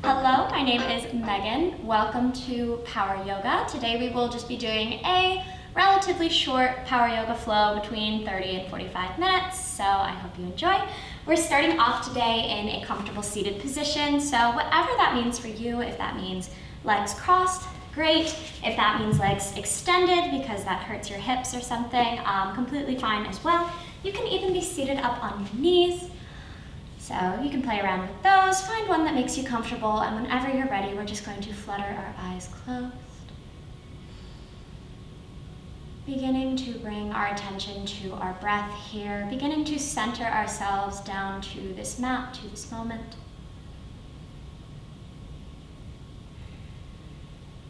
Hello, my name is Megan. Welcome to Power Yoga. Today we will just be doing a relatively short power yoga flow between 30 and 45 minutes, so I hope you enjoy. We're starting off today in a comfortable seated position, so whatever that means for you, if that means legs crossed, great. If that means legs extended because that hurts your hips or something, completely fine as well. You can even be seated up on your knees. So you can play around with those, find one that makes you comfortable, and whenever you're ready, we're just going to flutter our eyes closed. Beginning to bring our attention to our breath here, beginning to center ourselves down to this mat, to this moment.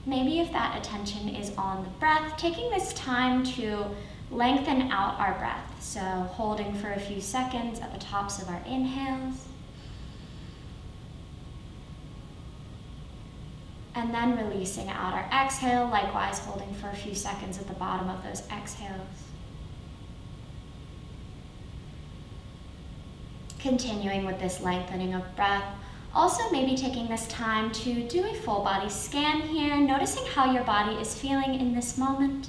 Maybe if that attention is on the breath, taking this time to lengthen out our breath. So holding for a few seconds at the tops of our inhales. And then releasing out our exhale, likewise holding for a few seconds at the bottom of those exhales. Continuing with this lengthening of breath. Also maybe taking this time to do a full body scan here, noticing how your body is feeling in this moment.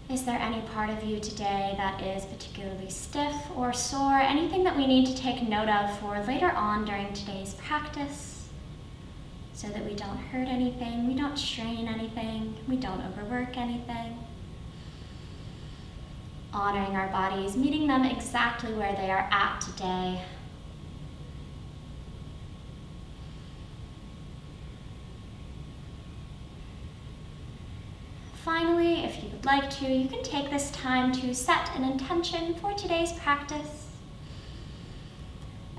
Is there any part of you today that is particularly stiff or sore? Anything that we need to take note of for later on during today's practice so that we don't hurt anything, we don't strain anything, we don't overwork anything. Honoring our bodies, meeting them exactly where they are at today. Finally, if you would like to, you can take this time to set an intention for today's practice.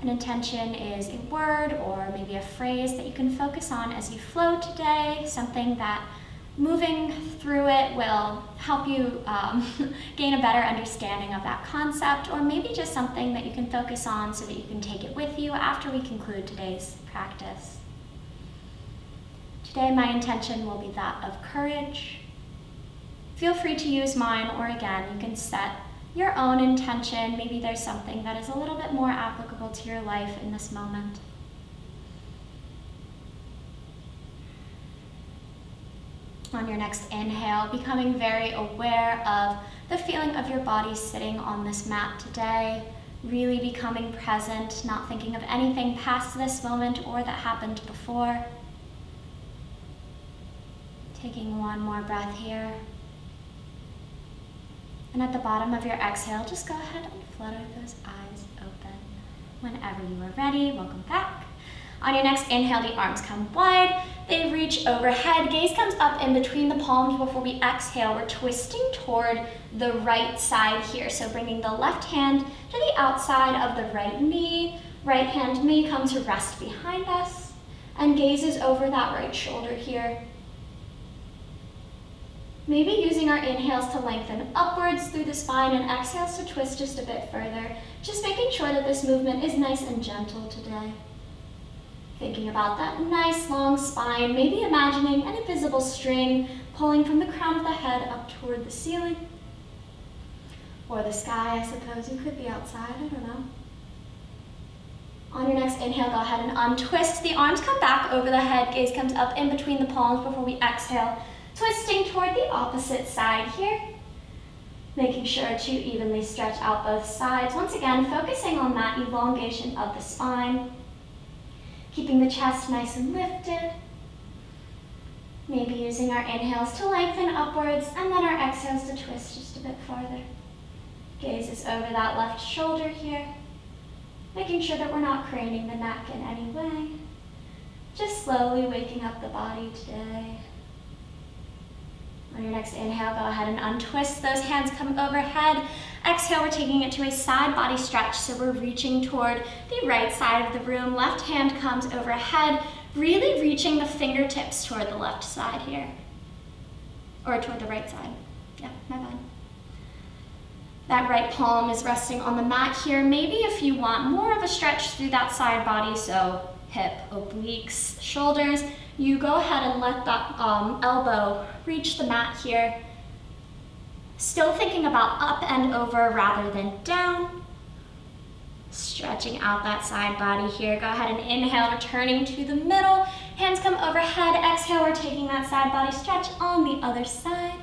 An intention is a word or maybe a phrase that you can focus on as you flow today, something that moving through it will help you gain a better understanding of that concept, or maybe just something that you can focus on so that you can take it with you after we conclude today's practice. Today, my intention will be that of courage. Feel free to use mine, or again, you can set your own intention. Maybe there's something that is a little bit more applicable to your life in this moment. On your next inhale, becoming very aware of the feeling of your body sitting on this mat today, really becoming present, not thinking of anything past this moment or that happened before. Taking one more breath here. And at the bottom of your exhale, just go ahead and flutter those eyes open. Whenever you are ready, welcome back. On your next inhale, the arms come wide. They reach overhead. Gaze comes up in between the palms before we exhale. We're twisting toward the right side here. So bringing the left hand to the outside of the right knee. Right hand knee comes to rest behind us. And gaze is over that right shoulder here. Maybe using our inhales to lengthen upwards through the spine and exhales to twist just a bit further. Just making sure that this movement is nice and gentle today. Thinking about that nice long spine, maybe imagining an invisible string pulling from the crown of the head up toward the ceiling. Or the sky, I suppose. You could be outside, I don't know. On your next inhale, go ahead and untwist. The arms come back over the head, gaze comes up in between the palms before we exhale. Twisting toward the opposite side here. Making sure to evenly stretch out both sides. Once again, focusing on that elongation of the spine. Keeping the chest nice and lifted. Maybe using our inhales to lengthen upwards and then our exhales to twist just a bit farther. Gaze is over that left shoulder here. Making sure that we're not craning the neck in any way. Just slowly waking up the body today. On your next inhale, go ahead and untwist. Those hands come overhead. Exhale, we're taking it to a side body stretch. So we're reaching toward the right side of the room. Left hand comes overhead, really reaching the fingertips toward the left side here. Or toward the right side. Yeah, my bad. That right palm is resting on the mat here. Maybe if you want more of a stretch through that side body, so hip, obliques, shoulders, you go ahead and let that elbow reach the mat here. Still thinking about up and over rather than down. Stretching out that side body here. Go ahead and inhale, returning to the middle. Hands come overhead. Exhale, we're taking that side body stretch on the other side.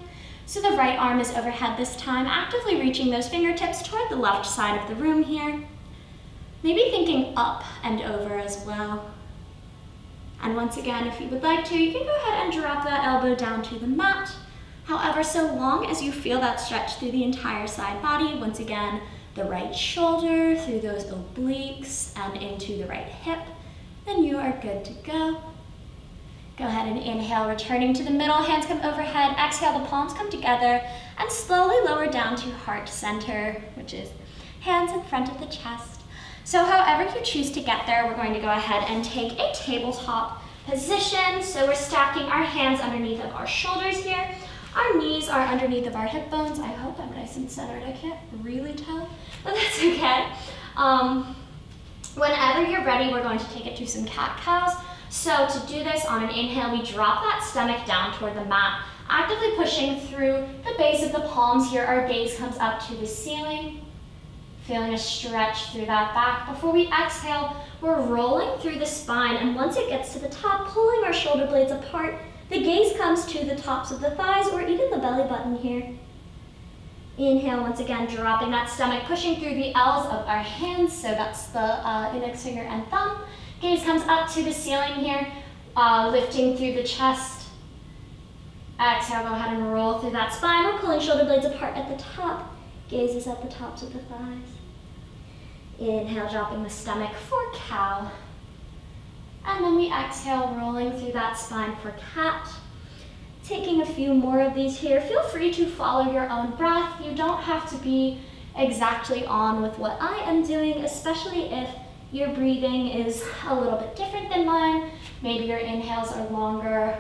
So the right arm is overhead this time, actively reaching those fingertips toward the left side of the room here. Maybe thinking up and over as well. And once again, if you would like to, you can go ahead and drop that elbow down to the mat. However, so long as you feel that stretch through the entire side body, once again, the right shoulder through those obliques and into the right hip, then you are good to go. Go ahead and inhale, returning to the middle, hands come overhead. Exhale, the palms come together and slowly lower down to heart center, which is hands in front of the chest. So however you choose to get there, we're going to go ahead and take a tabletop position. So we're stacking our hands underneath of our shoulders here. Our knees are underneath of our hip bones. I hope I'm nice and centered. I can't really tell, but that's okay. Whenever you're ready, we're going to take it to some cat-cows. So to do this, on an inhale, we drop that stomach down toward the mat, actively pushing through the base of the palms here. Our gaze comes up to the ceiling, feeling a stretch through that back. Before we exhale, we're rolling through the spine, and once it gets to the top, pulling our shoulder blades apart, the gaze comes to the tops of the thighs or even the belly button here. Inhale, once again, dropping that stomach, pushing through the L's of our hands, so that's the index finger and thumb. Gaze comes up to the ceiling here, lifting through the chest. Exhale, go ahead and roll through that spine. We're pulling shoulder blades apart at the top. Gaze is at the tops of the thighs. Inhale, dropping the stomach for cow. And then we exhale, rolling through that spine for cat. Taking a few more of these here. Feel free to follow your own breath. You don't have to be exactly on with what I am doing, especially if your breathing is a little bit different than mine. Maybe your inhales are longer.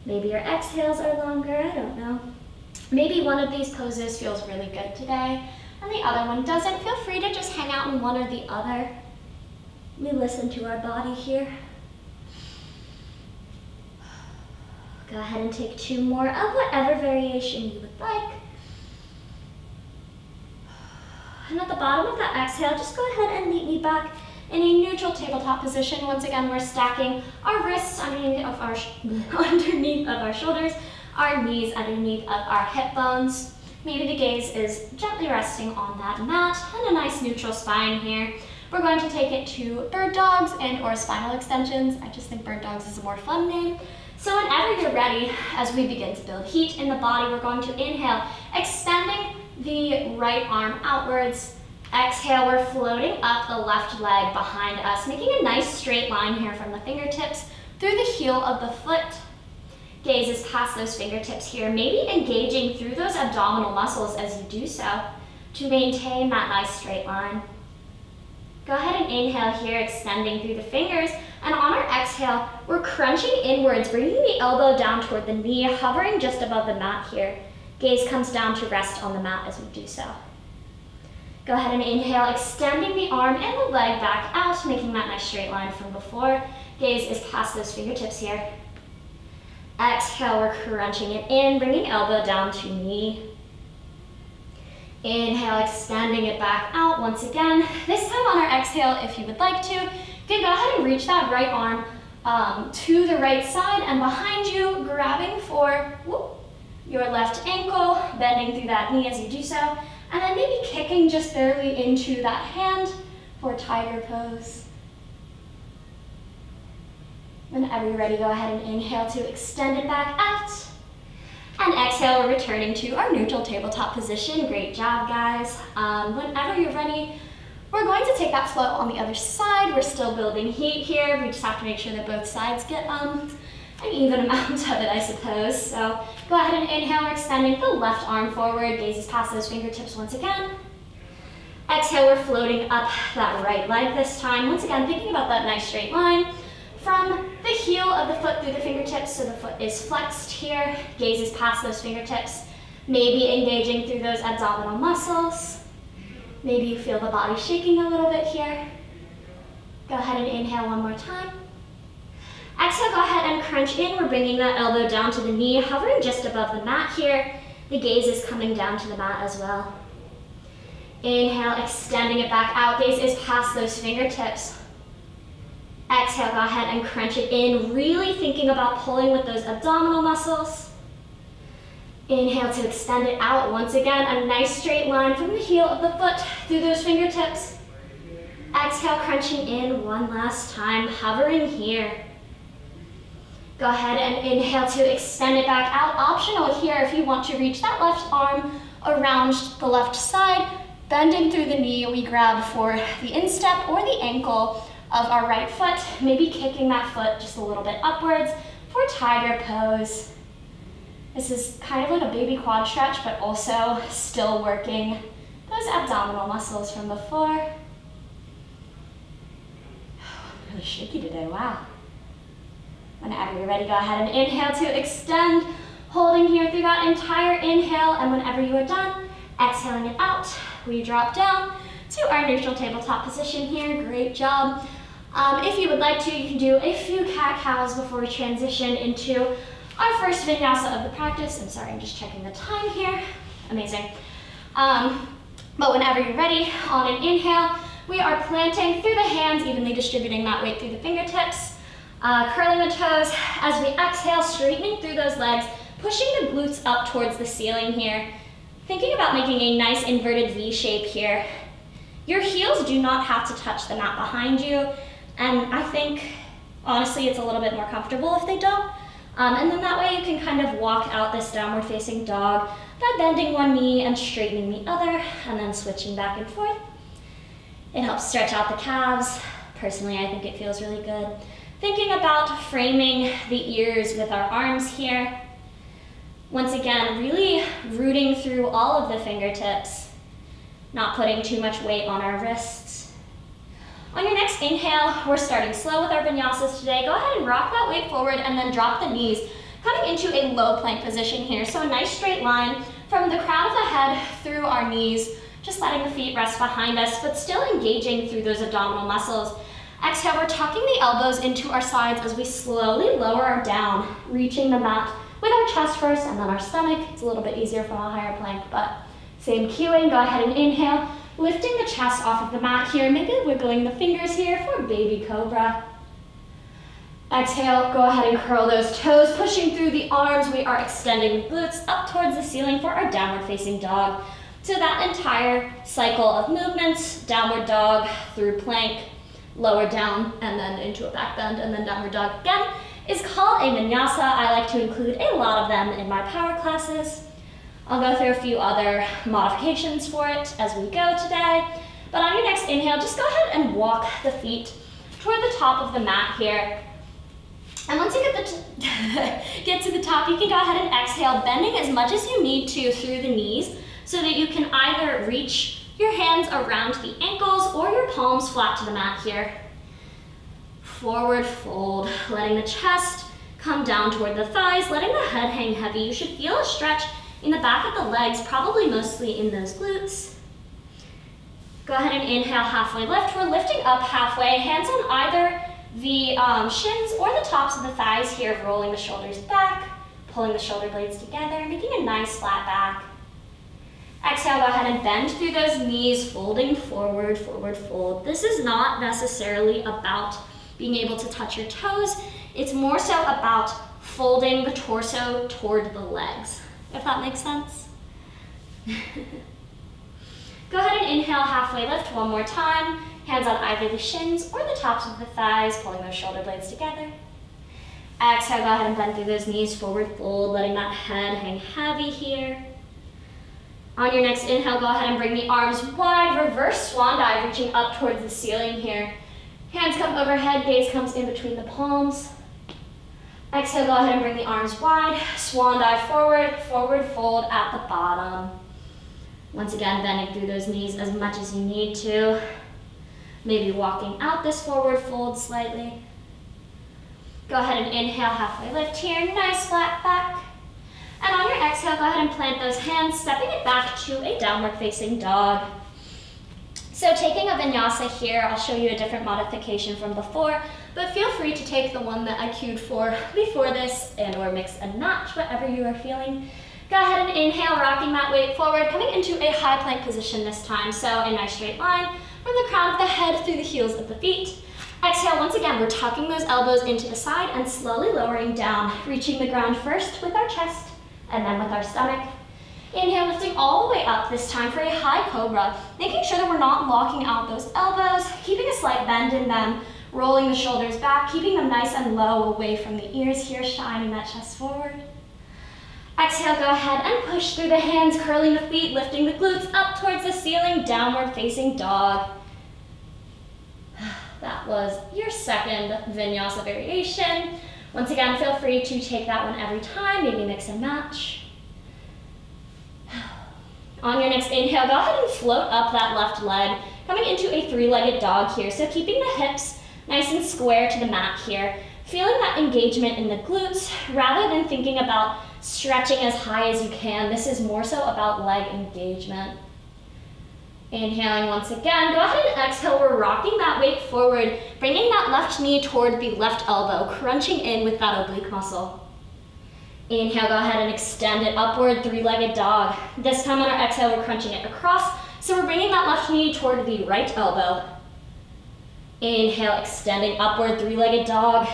Maybe your exhales are longer, I don't know. Maybe one of these poses feels really good today and the other one doesn't. Feel free to just hang out in one or the other. We listen to our body here. Go ahead and take 2 more of whatever variation you would like. And at the bottom of that exhale, just go ahead and meet me back in a neutral tabletop position. Once again, we're stacking our wrists underneath of our shoulders, our knees underneath of our hip bones. Maybe the gaze is gently resting on that mat and a nice neutral spine here. We're going to take it to bird dogs and or spinal extensions. I just think bird dogs is a more fun name. So whenever you're ready, as we begin to build heat in the body, we're going to inhale, extending the right arm outwards. Exhale, we're floating up the left leg behind us, making a nice straight line here from the fingertips through the heel of the foot. Gaze is past those fingertips here, maybe engaging through those abdominal muscles as you do so to maintain that nice straight line. Go ahead and inhale here, extending through the fingers, and on our exhale, we're crunching inwards, bringing the elbow down toward the knee, hovering just above the mat here. Gaze comes down to rest on the mat as we do so. Go ahead and inhale, extending the arm and the leg back out, making that nice straight line from before. Gaze is past those fingertips here. Exhale, we're crunching it in, bringing elbow down to knee. Inhale, extending it back out once again. This time on our exhale, if you would like to, you can go ahead and reach that right arm to the right side and behind you, grabbing for your left ankle, bending through that knee as you do so, and then maybe kicking just barely into that hand for tiger pose. Whenever you're ready, go ahead and inhale to extend it back out. And exhale, we're returning to our neutral tabletop position. Great job, guys. Whenever you're ready, we're going to take that flow on the other side. We're still building heat here. We just have to make sure that both sides get an even amount of it, I suppose. So go ahead and inhale, we're extending the left arm forward. Gaze is past those fingertips once again. Exhale, we're floating up that right leg this time. Once again, thinking about that nice straight line from the heel of the foot through the fingertips, so the foot is flexed here. Gaze is past those fingertips, maybe engaging through those abdominal muscles. Maybe you feel the body shaking a little bit here. Go ahead and inhale one more time. Exhale, go ahead and crunch in. We're bringing that elbow down to the knee, hovering just above the mat here. The gaze is coming down to the mat as well. Inhale, extending it back out. Gaze is past those fingertips. Exhale, go ahead and crunch it in, really thinking about pulling with those abdominal muscles. Inhale to extend it out. Once again, a nice straight line from the heel of the foot through those fingertips. Exhale, crunching in one last time, hovering here. Go ahead and inhale to extend it back out. Optional here if you want to reach that left arm around the left side. Bending through the knee, we grab for the instep or the ankle of our right foot, maybe kicking that foot just a little bit upwards for tiger pose. This is kind of like a baby quad stretch, but also still working those abdominal muscles from before. I'm really shaky today, wow. Whenever you're ready, go ahead and inhale to extend, holding here through that entire inhale, and whenever you are done, exhaling it out, we drop down to our neutral tabletop position here. Great job. If you would like to, you can do a few cat-cows before we transition into our first vinyasa of the practice. I'm sorry, I'm just checking the time here. Amazing. But whenever you're ready, on an inhale, we are planting through the hands, evenly distributing that weight through the fingertips, curling the toes. As we exhale, straightening through those legs, pushing the glutes up towards the ceiling here. Thinking about making a nice inverted V shape here. Your heels do not have to touch the mat behind you, and I think, honestly, it's a little bit more comfortable if they don't. And then that way you can kind of walk out this downward facing dog by bending one knee and straightening the other, and then switching back and forth. It helps stretch out the calves. Personally, I think it feels really good. Thinking about framing the ears with our arms here. Once again, really rooting through all of the fingertips, not putting too much weight on our wrists. On your next inhale, we're starting slow with our vinyasas today. Go ahead and rock that weight forward and then drop the knees, coming into a low plank position here. So a nice straight line from the crown of the head through our knees, just letting the feet rest behind us, but still engaging through those abdominal muscles. Exhale, we're tucking the elbows into our sides as we slowly lower down, reaching the mat with our chest first and then our stomach. It's a little bit easier from a higher plank, but same cueing. Go ahead and inhale, lifting the chest off of the mat here, maybe wiggling the fingers here for baby cobra. Exhale, go ahead and curl those toes, pushing through the arms. We are extending the glutes up towards the ceiling for our downward facing dog. So that entire cycle of movements, downward dog through plank, lower down, and then into a back bend, and then downward dog again, is called a vinyasa. I like to include a lot of them in my power classes. I'll go through a few other modifications for it as we go today. But on your next inhale, just go ahead and walk the feet toward the top of the mat here. And once you get to the top, you can go ahead and exhale, bending as much as you need to through the knees so that you can either reach your hands around the ankles or your palms flat to the mat here. Forward fold, letting the chest come down toward the thighs, letting the head hang heavy. You should feel a stretch in the back of the legs, probably mostly in those glutes. Go ahead and inhale, halfway lift. We're lifting up halfway, hands on either the shins or the tops of the thighs here, rolling the shoulders back, pulling the shoulder blades together, making a nice flat back. Exhale, go ahead and bend through those knees, folding forward, forward fold. This is not necessarily about being able to touch your toes. It's more so about folding the torso toward the legs, if that makes sense. Go ahead and inhale, halfway lift one more time. Hands on either the shins or the tops of the thighs, pulling those shoulder blades together. Exhale, go ahead and bend through those knees, forward fold, letting that head hang heavy here. On your next inhale, go ahead and bring the arms wide, reverse swan dive, reaching up towards the ceiling here. Hands come overhead, gaze comes in between the palms. Exhale, go ahead and bring the arms wide, swan dive forward, forward fold at the bottom. Once again, bending through those knees as much as you need to. Maybe walking out this forward fold slightly. Go ahead and inhale, halfway lift here, nice flat back. And on your exhale, go ahead and plant those hands, stepping it back to a downward facing dog. So taking a vinyasa here, I'll show you a different modification from before, but feel free to take the one that I cued for before this and or mix and match whatever you are feeling Go ahead and inhale, rocking that weight forward, coming into a high plank position this time. So a nice straight line from the crown of the head through the heels of the feet. Exhale, once again, we're tucking those elbows into the side and slowly lowering down, reaching the ground first with our chest and then with our stomach. Inhale, lifting all the way up this time for a high cobra, making sure that we're not locking out those elbows, keeping a slight bend in them, rolling the shoulders back, keeping them nice and low away from the ears here, shining that chest forward. Exhale, go ahead and push through the hands, curling the feet, lifting the glutes up towards the ceiling, downward facing dog. That was your second vinyasa variation. Once again, feel free to take that one every time, maybe mix and match. On your next inhale, go ahead and float up that left leg, coming into a three-legged dog here. So keeping the hips nice and square to the mat here, feeling that engagement in the glutes rather than thinking about stretching as high as you can. This is more so about leg engagement. Inhaling once again, go ahead and exhale. We're rocking that weight forward, bringing that left knee toward the left elbow, crunching in with that oblique muscle. Inhale, go ahead and extend it upward, three-legged dog. This time on our exhale, we're crunching it across, so we're bringing that left knee toward the right elbow. Inhale, extending upward, three-legged dog.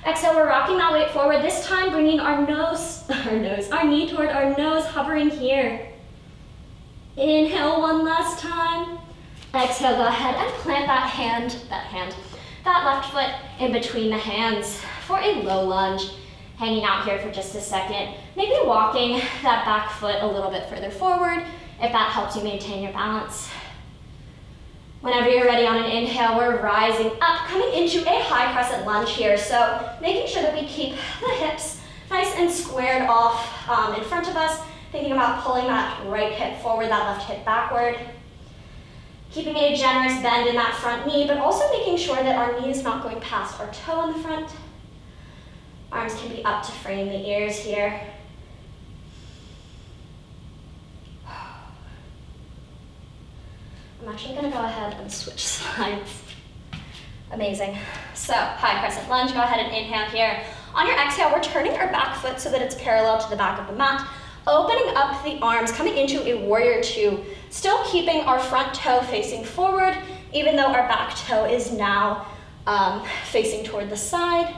Exhale, we're rocking that weight forward, this time bringing our knee toward our nose, hovering here. Inhale one last time. Exhale, go ahead and plant that left foot in between the hands for a low lunge. Hanging out here for just a second. Maybe walking that back foot a little bit further forward if that helps you maintain your balance. Whenever you're ready on an inhale, we're rising up, coming into a high crescent lunge here. So making sure that we keep the hips nice and squared off in front of us, thinking about pulling that right hip forward, that left hip backward. Keeping a generous bend in that front knee, but also making sure that our knee is not going past our toe on the front. Arms can be up to frame the ears here. I'm actually gonna go ahead and switch sides. Amazing. So, high crescent lunge, go ahead and inhale here. On your exhale, we're turning our back foot so that it's parallel to the back of the mat, opening up the arms, coming into a warrior two, still keeping our front toe facing forward, even though our back toe is now facing toward the side.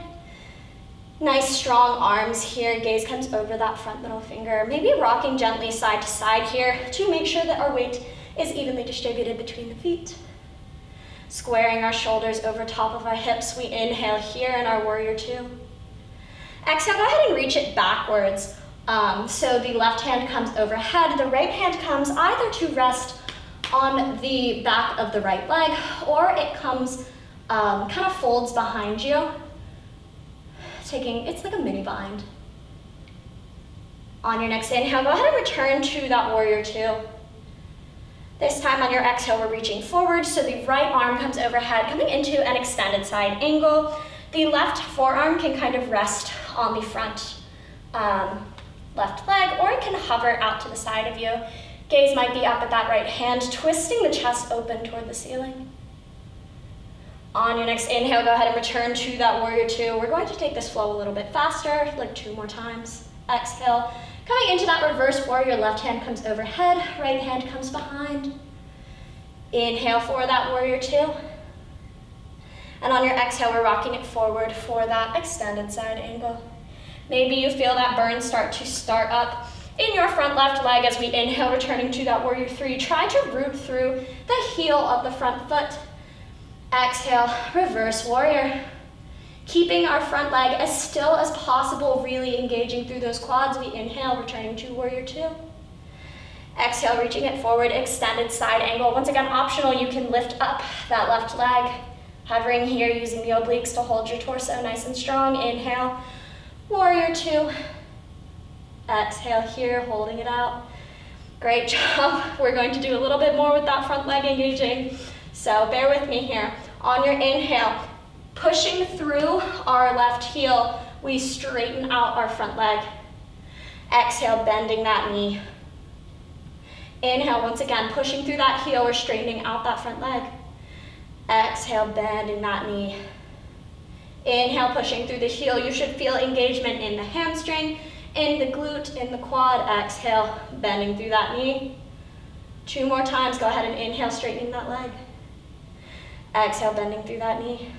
Nice strong arms here, gaze comes over that front middle finger, maybe rocking gently side to side here to make sure that our weight is evenly distributed between the feet. Squaring our shoulders over top of our hips, we inhale here in our warrior two. Exhale, go ahead and reach it backwards. So the left hand comes overhead, the right hand comes either to rest on the back of the right leg, or it comes, kind of folds behind you. It's like a mini bind. On your next inhale, go ahead and return to that warrior two. This time on your exhale, we're reaching forward, so the right arm comes overhead, coming into an extended side angle. The left forearm can kind of rest on the front left leg, or it can hover out to the side of you. Gaze might be up at that right hand, twisting the chest open toward the ceiling. On your next inhale, go ahead and return to that warrior two. We're going to take this flow a little bit faster, like 2 more times. Exhale, coming into that reverse warrior, left hand comes overhead, right hand comes behind. Inhale for that warrior two. And on your exhale, we're rocking it forward for that extended side angle. Maybe you feel that burn start up in your front left leg as we inhale, returning to that warrior three. Try to root through the heel of the front foot. Exhale, reverse warrior. Keeping our front leg as still as possible, really engaging through those quads. We inhale, returning to warrior two. Exhale, reaching it forward, extended side angle. Once again, optional, you can lift up that left leg. Hovering here, using the obliques to hold your torso nice and strong. Inhale, warrior two. Exhale here, holding it out. Great job. We're going to do a little bit more with that front leg engaging. So bear with me here. On your inhale, pushing through our left heel, we straighten out our front leg. Exhale, bending that knee. Inhale, once again, pushing through that heel, we're straightening out that front leg. Exhale, bending that knee. Inhale, pushing through the heel. You should feel engagement in the hamstring, in the glute, in the quad. Exhale, bending through that knee. 2 more times, go ahead and inhale, straightening that leg. Exhale, bending through that knee.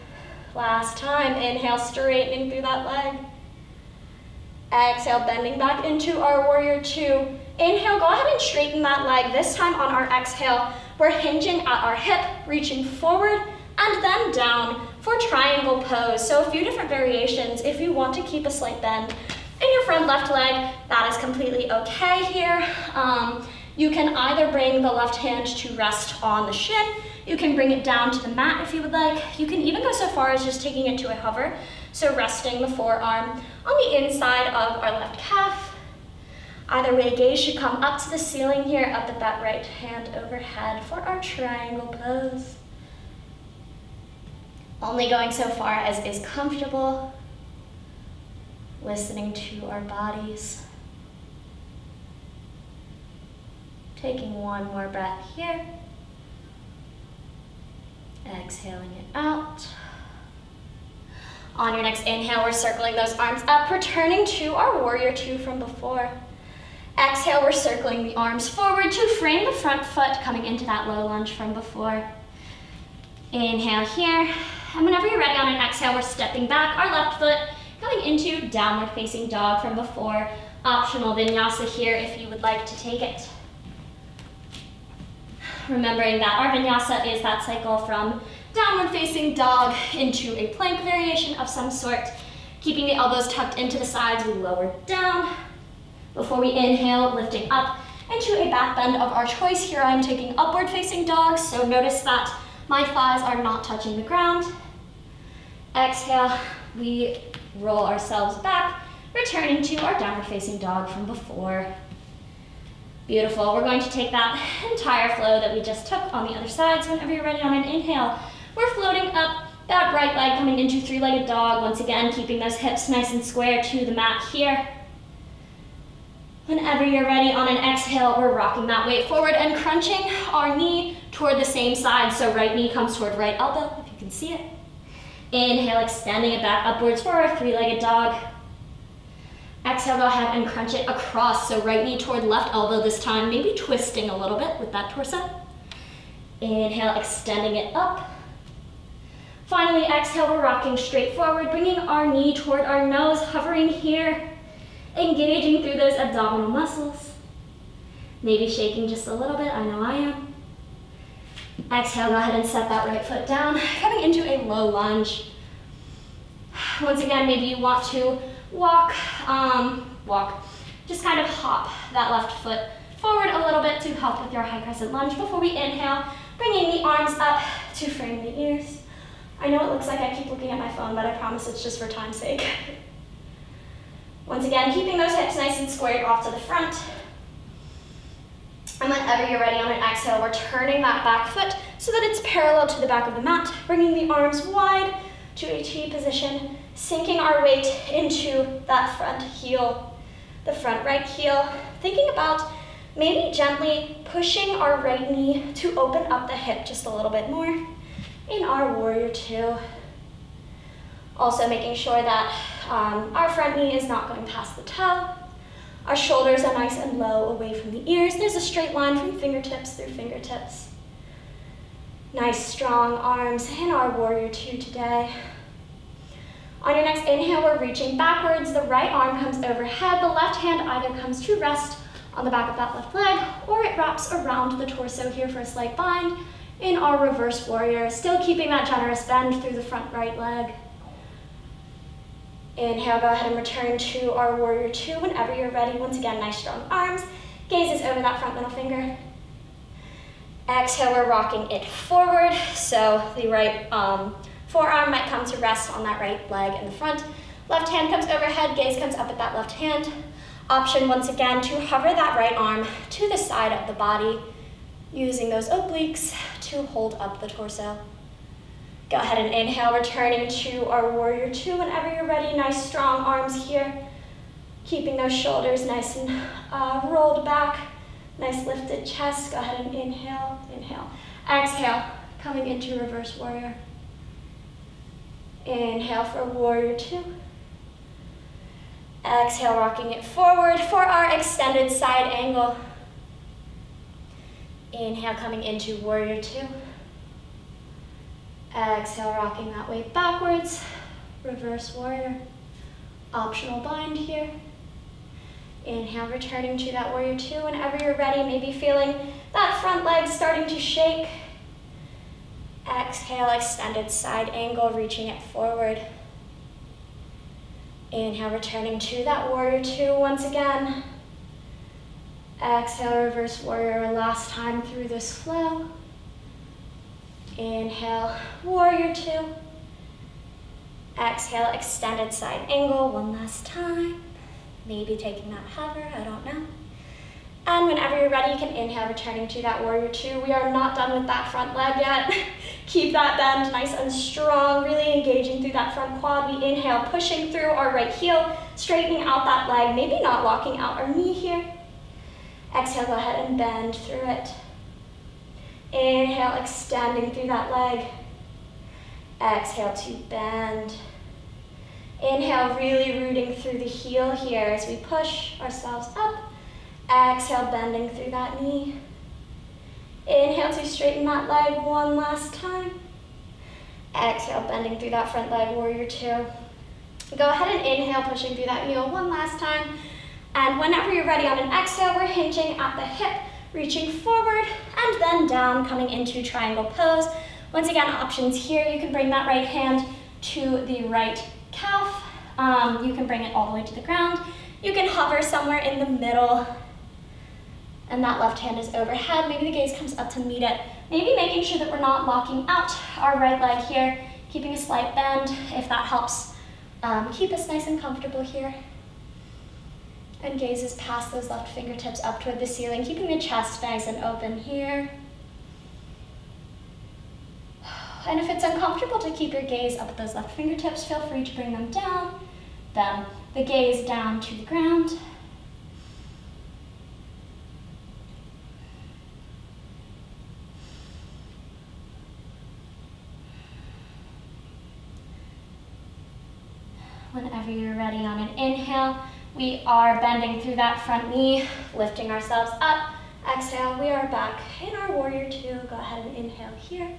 Last time, inhale, straightening through that leg. Exhale, bending back into our warrior 2. Inhale, go ahead and straighten that leg. This time on our exhale, we're hinging at our hip, reaching forward and then down for triangle pose. So a few different variations. If you want to keep a slight bend in your front left leg, that is completely okay here. You can either bring the left hand to rest on the shin. You can bring it down to the mat if you would like. You can even go so far as just taking it to a hover. So resting the forearm on the inside of our left calf. Either way, gaze should come up to the ceiling here, up at that right hand overhead for our triangle pose. Only going so far as is comfortable. Listening to our bodies. Taking one more breath here. Exhaling it out. On your next inhale, we're circling those arms up, returning to our warrior 2 from before. Exhale, we're circling the arms forward to frame the front foot, coming into that low lunge from before. Inhale here, and whenever you're ready on an exhale, we're stepping back, our left foot coming into downward facing dog from before. Optional vinyasa here if you would like to take it. Remembering that our vinyasa is that cycle from downward facing dog into a plank variation of some sort. Keeping the elbows tucked into the sides, we lower down. Before we inhale, lifting up into a back bend of our choice. Here I'm taking upward facing dog, so notice that my thighs are not touching the ground. Exhale, we roll ourselves back, returning to our downward facing dog from before. Beautiful. We're going to take that entire flow that we just took on the other side. So whenever you're ready on an inhale, we're floating up that right leg, coming into 3-legged dog. Once again, keeping those hips nice and square to the mat here. Whenever you're ready on an exhale, we're rocking that weight forward and crunching our knee toward the same side. So right knee comes toward right elbow, if you can see it. Inhale, extending it back upwards for our 3-legged dog. Exhale, go ahead and crunch it across. So right knee toward left elbow this time, maybe twisting a little bit with that torso. Inhale, extending it up. Finally, exhale, we're rocking straight forward, bringing our knee toward our nose, hovering here, engaging through those abdominal muscles. Maybe shaking just a little bit, I know I am. Exhale, go ahead and set that right foot down, coming into a low lunge. Once again, maybe you want to walk, just kind of hop that left foot forward a little bit to help with your high crescent lunge before we inhale, bringing the arms up to frame the ears. I know it looks like I keep looking at my phone, but I promise it's just for time's sake. Once again, keeping those hips nice and squared off to the front. And whenever you're ready on an exhale, we're turning that back foot so that it's parallel to the back of the mat, bringing the arms wide to a T position, sinking our weight into that front heel, the front right heel, thinking about maybe gently pushing our right knee to open up the hip just a little bit more in our warrior 2. Also making sure that our front knee is not going past the toe. Our shoulders are nice and low away from the ears. There's a straight line from fingertips through fingertips. Nice strong arms in our warrior 2 today. On your next inhale, we're reaching backwards. The right arm comes overhead. The left hand either comes to rest on the back of that left leg, or it wraps around the torso here for a slight bind in our reverse warrior, still keeping that generous bend through the front right leg. Inhale, go ahead and return to our warrior 2 whenever you're ready. Once again, nice strong arms. Gaze is over that front middle finger. Exhale, we're rocking it forward. So the right forearm might come to rest on that right leg in the front. Left hand comes overhead, gaze comes up at that left hand. Option once again to hover that right arm to the side of the body, using those obliques to hold up the torso. Go ahead and inhale, returning to our warrior 2 whenever you're ready. Nice strong arms here, keeping those shoulders nice and rolled back. Nice lifted chest. Go ahead and inhale, inhale. Exhale, coming into reverse warrior. Inhale for warrior 2. Exhale, rocking it forward for our extended side angle. Inhale, coming into warrior two. Exhale, rocking that weight backwards. Reverse warrior. Optional bind here. Inhale, returning to that warrior two. Whenever you're ready, maybe feeling that front leg starting to shake. Exhale, extended side angle, reaching it forward. Inhale, returning to that warrior two once again. Exhale, reverse warrior last time through this flow. Inhale, warrior two. Exhale, extended side angle one last time. Maybe taking that hover, I don't know. And whenever you're ready, you can inhale, returning to that warrior two. We are not done with that front leg yet. Keep that bend nice and strong, really engaging through that front quad. We inhale, pushing through our right heel, straightening out that leg, maybe not locking out our knee here. Exhale, go ahead and bend through it. Inhale, extending through that leg. Exhale to bend. Inhale, really rooting through the heel here as we push ourselves up. Exhale, bending through that knee. Inhale to straighten that leg one last time. Exhale, bending through that front leg, warrior two. Go ahead and inhale, pushing through that heel one last time. And whenever you're ready on an exhale, we're hinging at the hip, reaching forward and then down, coming into triangle pose. Once again, options here. You can bring that right hand to the right calf. You can bring it all the way to the ground. You can hover somewhere in the middle. And that left hand is overhead. Maybe the gaze comes up to meet it. Maybe making sure that we're not locking out our right leg here, keeping a slight bend if that helps keep us nice and comfortable here. And gazes past those left fingertips up toward the ceiling, keeping the chest nice and open here. And if it's uncomfortable to keep your gaze up at those left fingertips, feel free to bring them down. Then the gaze down to the ground. Whenever you're ready on an inhale, we are bending through that front knee, lifting ourselves up. Exhale, we are back in our warrior two. Go ahead and inhale here.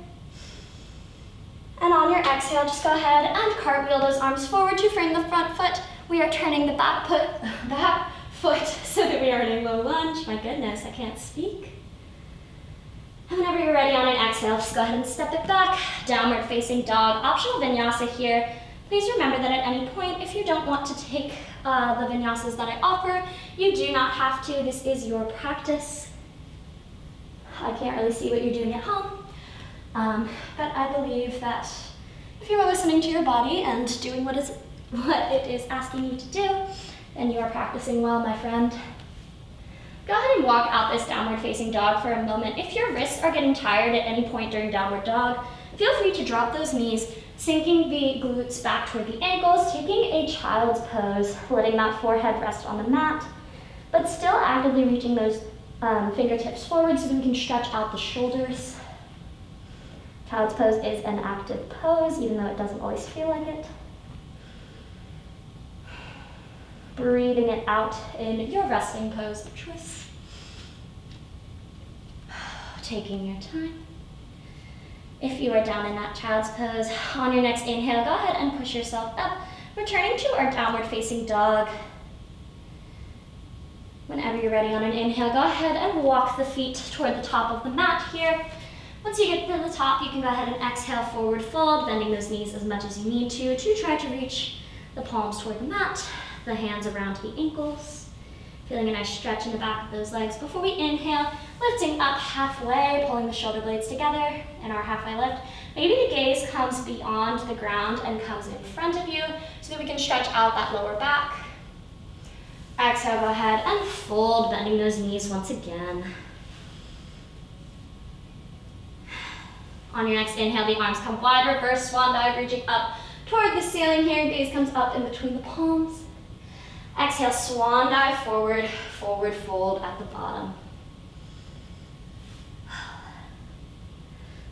And on your exhale, just go ahead and cartwheel those arms forward to frame the front foot. We are turning the back foot so that we are in a low lunge. My goodness, I can't speak. And whenever you're ready on an exhale, just go ahead and step it back. Downward facing dog, optional vinyasa here. Please remember that at any point, if you don't want to take the vinyasas that I offer, you do not have to. This is your practice. I can't really see what you're doing at home, but I believe that if you are listening to your body and doing what it is asking you to do, then you are practicing well, my friend. Go ahead and walk out this downward facing dog for a moment. If your wrists are getting tired at any point during downward dog, feel free to drop those knees, sinking the glutes back toward the ankles, taking a child's pose, letting that forehead rest on the mat, but still actively reaching those fingertips forward so that we can stretch out the shoulders. Child's pose is an active pose, even though it doesn't always feel like it. Breathing it out in your resting pose of choice. Taking your time. If you are down in that child's pose, on your next inhale, go ahead and push yourself up, returning to our downward facing dog. Whenever you're ready on an inhale, go ahead and walk the feet toward the top of the mat here. Once you get to the top, you can go ahead and exhale, forward fold, bending those knees as much as you need to try to reach the palms toward the mat, the hands around the ankles. Feeling a nice stretch in the back of those legs. Before we inhale, lifting up halfway, pulling the shoulder blades together in our halfway lift. Maybe the gaze comes beyond the ground and comes in front of you so that we can stretch out that lower back. Exhale, go ahead and fold, bending those knees once again. On your next inhale, the arms come wide, reverse swan dog, reaching up toward the ceiling here. Gaze comes up in between the palms. Exhale, swan dive forward, forward fold at the bottom.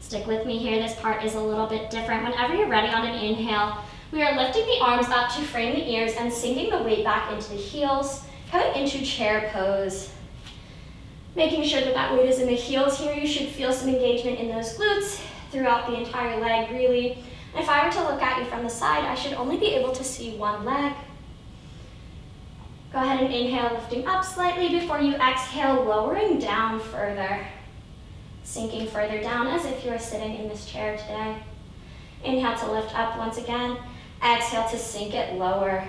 Stick with me here, this part is a little bit different. Whenever you're ready on an inhale, We are lifting the arms up to frame the ears and sinking the weight back into the heels, coming into chair pose. Making sure that that weight is in the heels here. You should feel some engagement in those glutes throughout the entire leg, really. And if I were to look at you from the side, I should only be able to see one leg. Go ahead and inhale, lifting up slightly before you exhale, lowering down further. Sinking further down as if you were sitting in this chair today. Inhale to lift up once again. Exhale to sink it lower.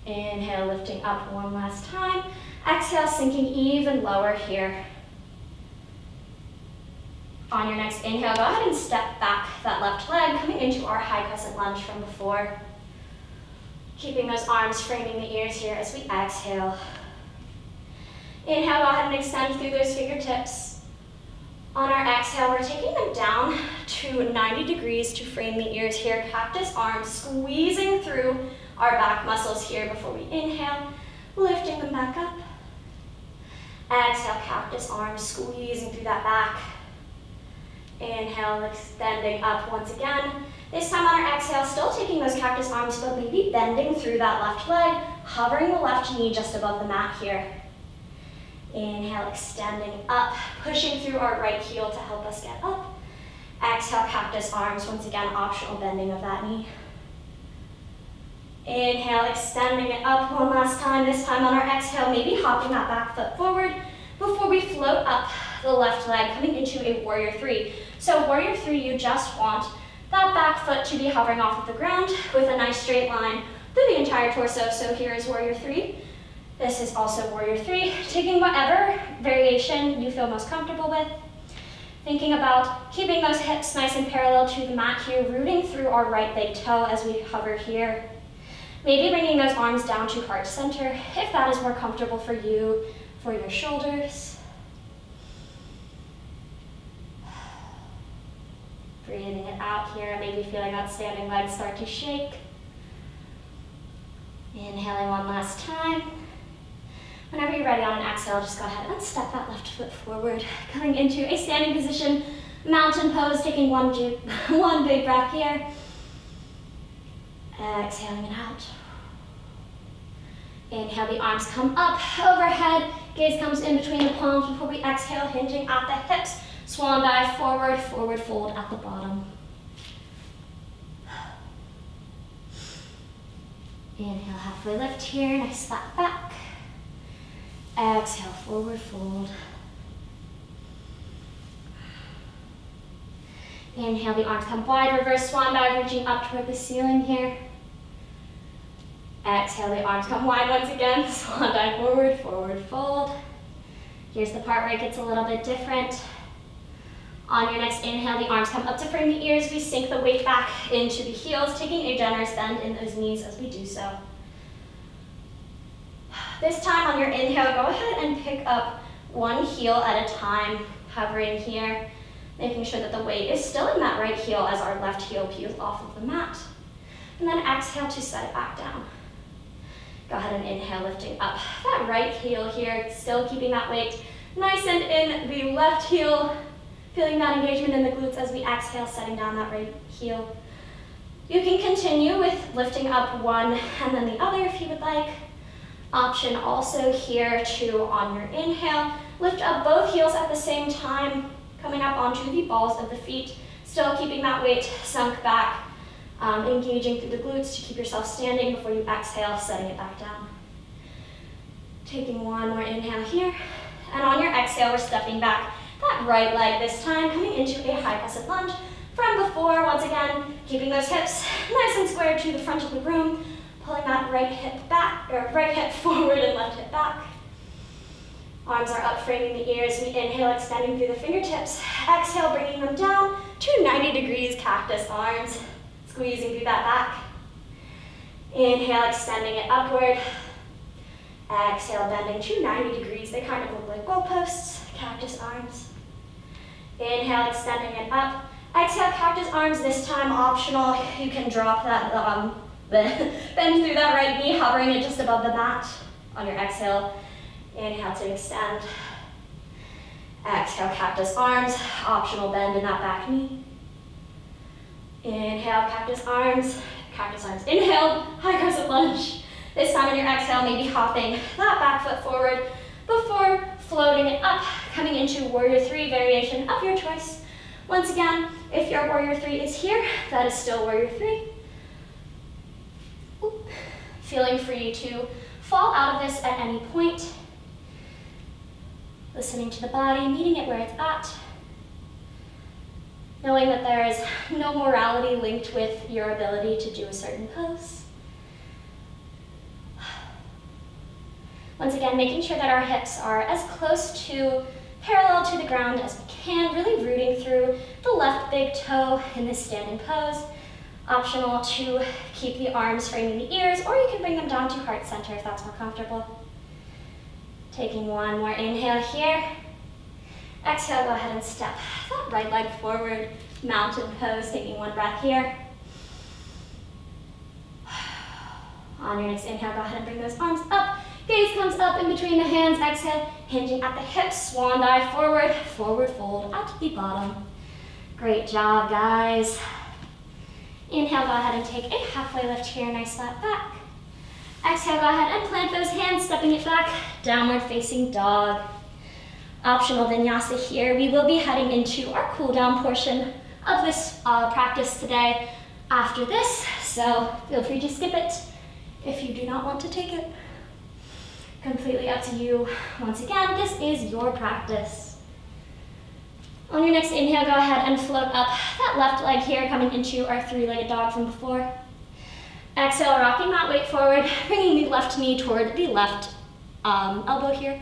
Inhale, lifting up one last time. Exhale, sinking even lower here. On your next inhale, go ahead and step back that left leg, coming into our high crescent lunge from before. Keeping those arms framing the ears here as we exhale. Inhale, go ahead and extend through those fingertips. On our exhale, we're taking them down to 90 degrees to frame the ears here. Cactus arms, squeezing through our back muscles here before we inhale, lifting them back up. Exhale, cactus arms, squeezing through that back. Inhale, extending up once again. This time on our exhale, still taking those cactus arms, but maybe bending through that left leg, hovering the left knee just above the mat here. Inhale, extending up, pushing through our right heel to help us get up. Exhale, cactus arms, once again, optional bending of that knee. Inhale, extending it up one last time. This time on our exhale, maybe hopping that back foot forward before we float up the left leg, coming into a warrior three. So warrior three, you just want that back foot to be hovering off of the ground with a nice straight line through the entire torso. So here is warrior three. This is also warrior three. Taking whatever variation you feel most comfortable with. Thinking about keeping those hips nice and parallel to the mat here, rooting through our right big toe as we hover here. Maybe bringing those arms down to heart center if that is more comfortable for you, for your shoulders. Breathing it out here, maybe feeling that standing leg start to shake. Inhaling one last time. Whenever you're ready on an exhale, just go ahead and step that left foot forward, coming into a standing position, mountain pose, taking one big breath here. Exhaling it out. Inhale, the arms come up overhead, gaze comes in between the palms before we exhale, hinging at the hips. Swan dive forward, forward fold at the bottom. Inhale, halfway lift here, nice flat back. Exhale, forward fold. Inhale, the arms come wide, reverse swan dive, reaching up toward the ceiling here. Exhale, the arms come wide once again, swan dive forward, forward fold. Here's the part where it gets a little bit different. On your next inhale, the arms come up to frame the ears. We sink the weight back into the heels, taking a generous bend in those knees as we do so. This time on your inhale, go ahead and pick up one heel at a time, hovering here, making sure that the weight is still in that right heel as our left heel peels off of the mat. And then exhale to set it back down. Go ahead and inhale, lifting up that right heel here, still keeping that weight nice and in the left heel, feeling that engagement in the glutes as we exhale, setting down that right heel. You can continue with lifting up one and then the other if you would like. Option also here to, on your inhale, lift up both heels at the same time, coming up onto the balls of the feet, still keeping that weight sunk back, engaging through the glutes to keep yourself standing before you exhale, setting it back down. Taking one more inhale here, and on your exhale, we're stepping back that right leg this time, coming into a high crescent lunge from before. Once again, keeping those hips nice and square to the front of the room, pulling that right hip back, or right hip forward and left hip back. Arms are up, framing the ears. We inhale, extending through the fingertips. Exhale, bringing them down to 90 degrees, cactus arms, squeezing through that back. Inhale, extending it upward. Exhale, bending to 90 degrees. They kind of look like goalposts, cactus arms. Inhale, extending it up. Exhale, cactus arms, this time optional. You can drop that, bend through that right knee, hovering it just above the mat on your exhale. Inhale to extend. Exhale, cactus arms, optional bend in that back knee. Inhale, cactus arms. Inhale, high crescent lunge. This time on your exhale, maybe hopping that back foot forward before floating it up, coming into warrior three variation of your choice. Once again, if your warrior three is here, that is still warrior three. Oop. Feeling free to fall out of this at any point. Listening to the body, meeting it where it's at. Knowing that there is no morality linked with your ability to do a certain pose. Once again, making sure that our hips are as close to parallel to the ground as we can, really rooting through the left big toe in this standing pose. Optional to keep the arms framing the ears, or you can bring them down to heart center if that's more comfortable. Taking one more inhale here. Exhale, go ahead and step that right leg forward, mountain pose, taking one breath here. On your next inhale, go ahead and bring those arms up. Gaze comes up in between the hands. Exhale, hinging at the hips, swan dive forward, forward fold at the bottom. Great job, guys. Inhale, go ahead and take a halfway lift here, nice flat back. Exhale, go ahead and plant those hands, stepping it back, downward facing dog. Optional vinyasa here. We will be heading into our cool down portion of this practice today after this, so feel free to skip it if you do not want to take it. Completely up to you. Once again, this is your practice. On your next inhale, go ahead and float up that left leg here, coming into our three-legged dog from before. Exhale, rocking that weight forward, bringing the left knee toward the left elbow here.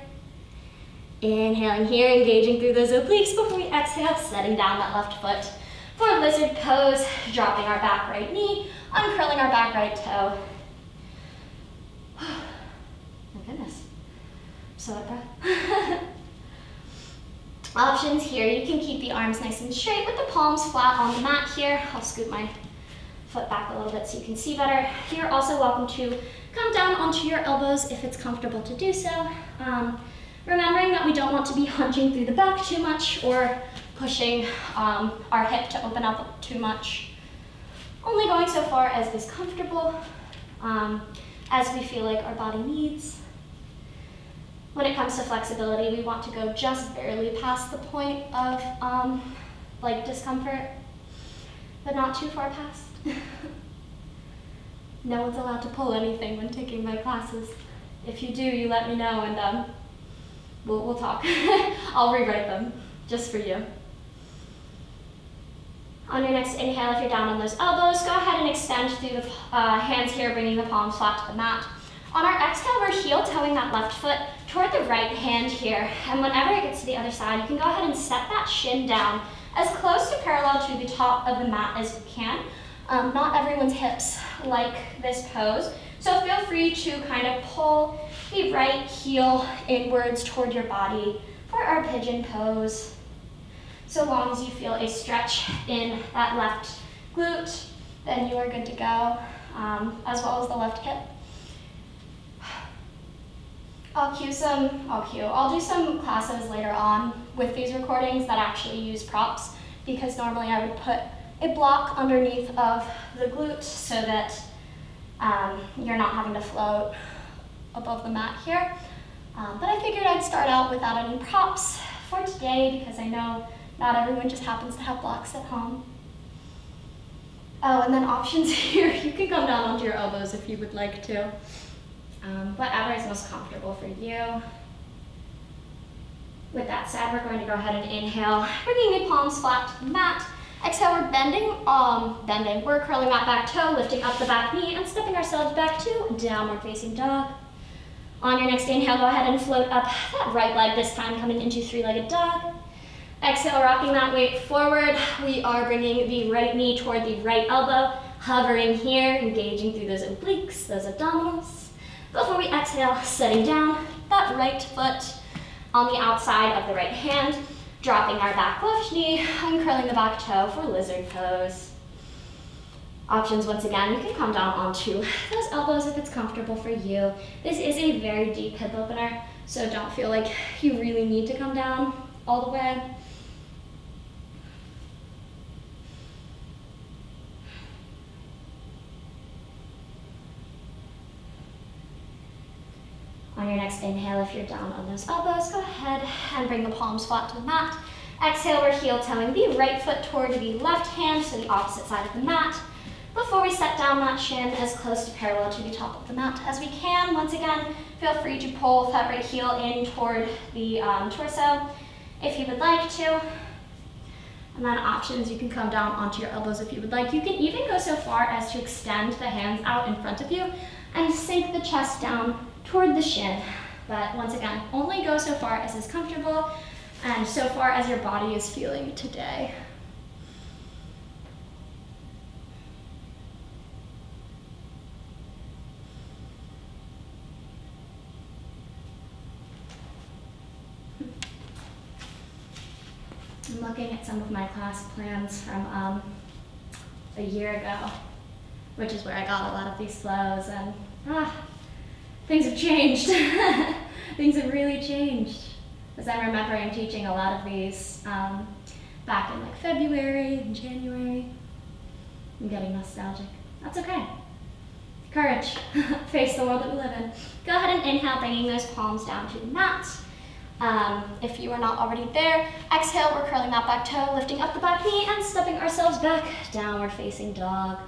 Inhaling here, engaging through those obliques before we exhale, setting down that left foot for lizard pose, dropping our back right knee, uncurling our back right toe. My goodness, so out of breath. Options here, you can keep the arms nice and straight with the palms flat on the mat here. I'll scoot my foot back a little bit so you can see better. You're also welcome to come down onto your elbows if it's comfortable to do so. Remembering that we don't want to be hunching through the back too much or pushing our hip to open up too much. Only going so far as is comfortable, as we feel like our body needs. When it comes to flexibility, we want to go just barely past the point of like discomfort, but not too far past. No one's allowed to pull anything when taking my classes. If you do, you let me know and we'll talk. I'll rewrite them just for you. On your next inhale, if you're down on those elbows, go ahead and extend through the hands here, bringing the palms flat to the mat. On our exhale, we're heel toeing that left foot toward the right hand here. And whenever it gets to the other side, you can go ahead and set that shin down as close to parallel to the top of the mat as you can. Not everyone's hips like this pose, so feel free to kind of pull the right heel inwards toward your body for our pigeon pose. So long as you feel a stretch in that left glute, then you are good to go, as well as the left hip. I'll do some classes later on with these recordings that actually use props, because normally I would put a block underneath of the glute so that you're not having to float above the mat here. But I figured I'd start out without any props for today, because I know not everyone just happens to have blocks at home. Oh, and then options here, you can come down onto your elbows if you would like to. Whatever is most comfortable for you. With that said, we're going to go ahead and inhale, bringing the palms flat to the mat. Exhale, we're bending. We're curling that back toe, lifting up the back knee, and stepping ourselves back to downward facing dog. On your next inhale, go ahead and float up that right leg, this time coming into three-legged dog. Exhale, rocking that weight forward. We are bringing the right knee toward the right elbow, hovering here, engaging through those obliques, those abdominals. Before we exhale, setting down that right foot on the outside of the right hand, dropping our back left knee, uncurling the back toe for lizard pose. Options, once again, you can come down onto those elbows if it's comfortable for you. This is a very deep hip opener, so don't feel like you really need to come down all the way. On your next inhale, if you're down on those elbows, go ahead and bring the palms flat to the mat. Exhale, we're heel-toeing the right foot toward the left hand, so the opposite side of the mat. Before we set down that shin as close to parallel to the top of the mat as we can. Once again, feel free to pull that right heel in toward the torso if you would like to. And then options, you can come down onto your elbows if you would like. You can even go so far as to extend the hands out in front of you and sink the chest down toward the shin. But once again, only go so far as is comfortable and so far as your body is feeling today. I'm looking at some of my class plans from a year ago, which is where I got a lot of these flows, and things have changed. Things have really changed. As I remember, I'm teaching a lot of these back in like February and January. I'm getting nostalgic. That's okay. Courage. Face the world that we live in. Go ahead and inhale, bringing those palms down to the mat. If you are not already there, exhale, we're curling that back toe, lifting up the back knee and stepping ourselves back, downward facing dog.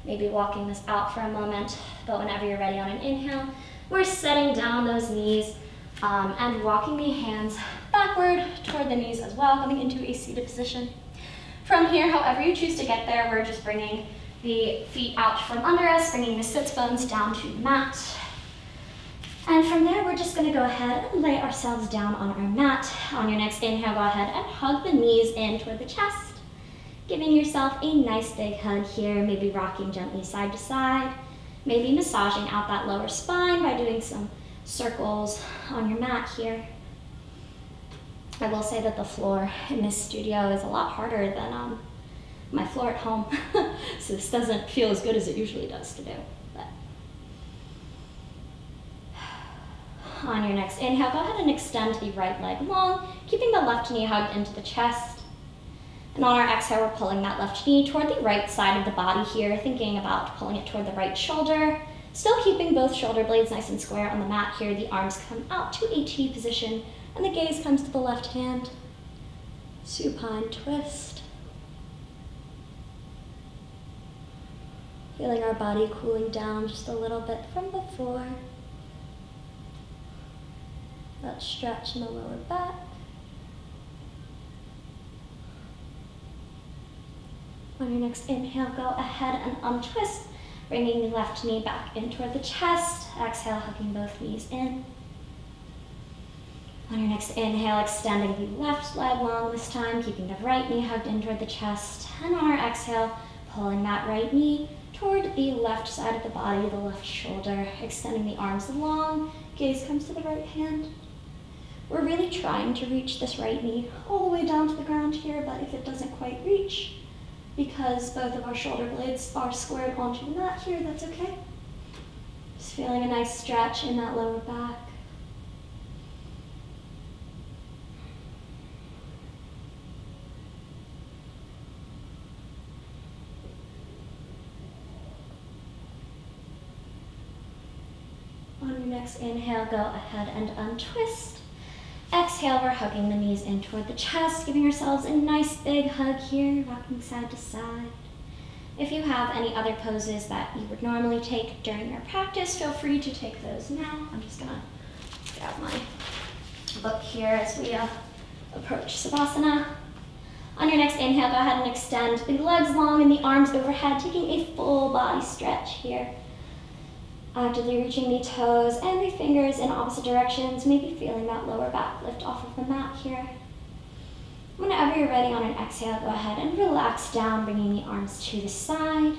Maybe walking this out for a moment, but whenever you're ready on an inhale, we're setting down those knees and walking the hands backward toward the knees as well, coming into a seated position. From here, however you choose to get there, we're just bringing the feet out from under us, bringing the sits bones down to the mat. And from there, we're just going to go ahead and lay ourselves down on our mat. On your next inhale, go ahead and hug the knees in toward the chest, giving yourself a nice big hug here, maybe rocking gently side to side, maybe massaging out that lower spine by doing some circles on your mat here. I will say that the floor in this studio is a lot harder than my floor at home, so this doesn't feel as good as it usually does to do. On your next inhale, go ahead and extend the right leg long, keeping the left knee hugged into the chest. And on our exhale, we're pulling that left knee toward the right side of the body here, thinking about pulling it toward the right shoulder. Still keeping both shoulder blades nice and square on the mat here. The arms come out to a T position, and the gaze comes to the left hand. Supine twist. Feeling our body cooling down just a little bit from before. That stretch in the lower back. On your next inhale, go ahead and untwist, bringing the left knee back in toward the chest. Exhale, hugging both knees in. On your next inhale, extending the left leg long this time, keeping the right knee hugged in toward the chest. And on our exhale, pulling that right knee toward the left side of the body, the left shoulder, extending the arms long. Gaze comes to the right hand. We're really trying to reach this right knee all the way down to the ground here, but if it doesn't quite reach, because both of our shoulder blades are squared onto the mat here, that's okay. Just feeling a nice stretch in that lower back. On your next inhale, go ahead and untwist. Exhale, we're hugging the knees in toward the chest, giving ourselves a nice big hug here, rocking side to side. If you have any other poses that you would normally take during your practice, feel free to take those now. I'm just gonna grab my book here as we approach Savasana. On your next inhale, go ahead and extend the legs long and the arms overhead, taking a full body stretch here. Actively reaching the toes and the fingers in opposite directions, maybe feeling that lower back lift off of the mat here. Whenever you're ready on an exhale, go ahead and relax down, bringing the arms to the side.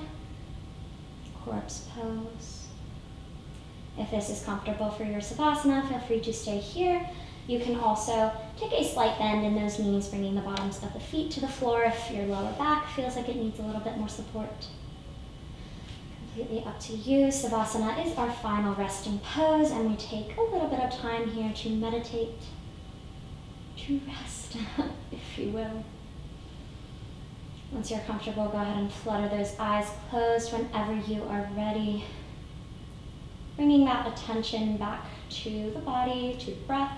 Corpse pose. If this is comfortable for your Savasana, feel free to stay here. You can also take a slight bend in those knees, bringing the bottoms of the feet to the floor if your lower back feels like it needs a little bit more support. Completely up to you. Savasana is our final resting pose, and we take a little bit of time here to meditate, to rest, if you will. Once you're comfortable, go ahead and flutter those eyes closed whenever you are ready. Bringing that attention back to the body, to the breath.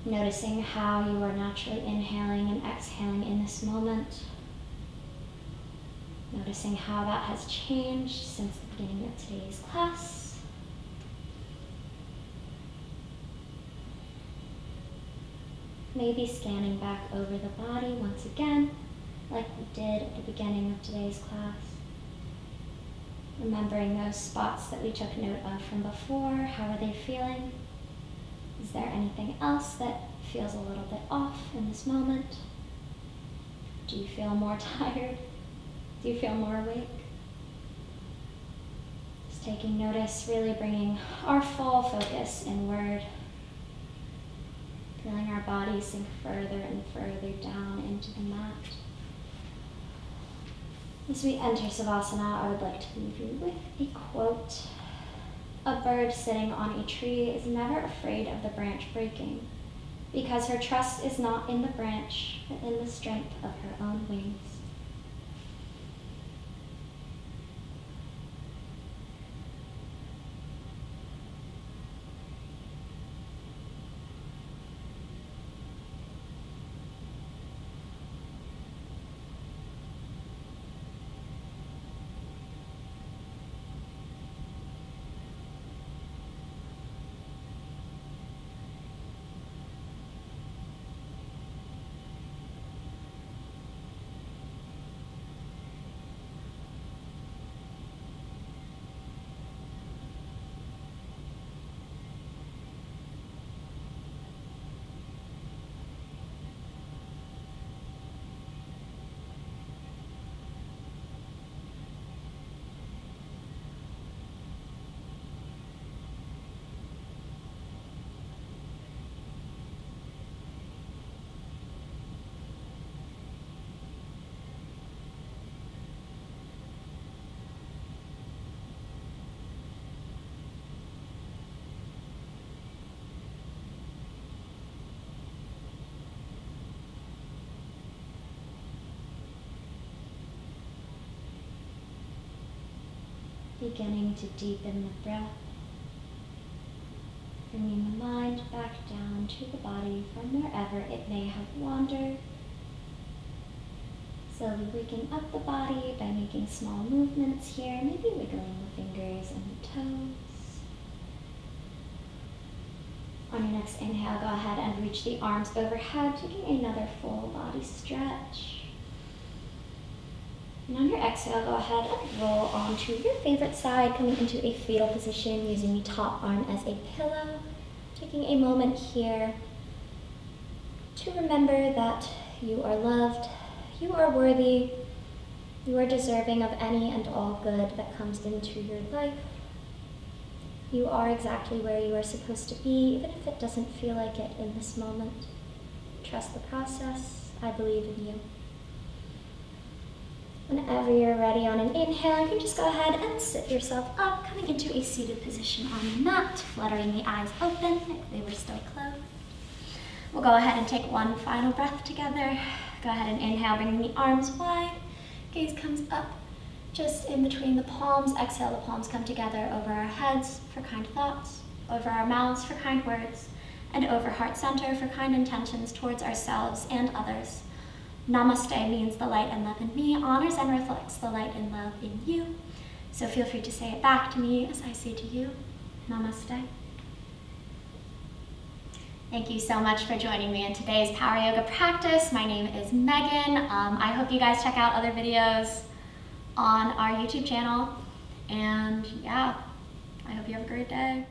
Noticing how you are naturally inhaling and exhaling in this moment. Noticing how that has changed since the beginning of today's class. Maybe scanning back over the body once again, like we did at the beginning of today's class. Remembering those spots that we took note of from before. How are they feeling? Is there anything else that feels a little bit off in this moment? Do you feel more tired? Do you feel more awake? Just taking notice, really bringing our full focus inward. Feeling our bodies sink further and further down into the mat. As we enter Savasana, I would like to leave you with a quote. A bird sitting on a tree is never afraid of the branch breaking, because her trust is not in the branch, but in the strength of her own wings. Beginning to deepen the breath, bringing the mind back down to the body from wherever it may have wandered. Slowly waking up the body by making small movements here, maybe wiggling the fingers and the toes. On your next inhale, go ahead and reach the arms overhead, taking another full body stretch. And on your exhale, go ahead and roll onto your favorite side, coming into a fetal position, using the top arm as a pillow. Taking a moment here to remember that you are loved, you are worthy, you are deserving of any and all good that comes into your life. You are exactly where you are supposed to be, even if it doesn't feel like it in this moment. Trust the process. I believe in you. Whenever you're ready on an inhale, you can just go ahead and sit yourself up, coming into a seated position on the mat, fluttering the eyes open if they were still closed. We'll go ahead and take one final breath together. Go ahead and inhale, bringing the arms wide. Gaze comes up, just in between the palms. Exhale, the palms come together over our heads for kind thoughts, over our mouths for kind words, and over heart center for kind intentions towards ourselves and others. Namaste means the light and love in me honors and reflects the light and love in you. So feel free to say it back to me as I say to you, Namaste. Thank you so much for joining me in today's Power Yoga practice. My name is Meaghan. I hope you guys check out other videos on our YouTube channel. And yeah, I hope you have a great day.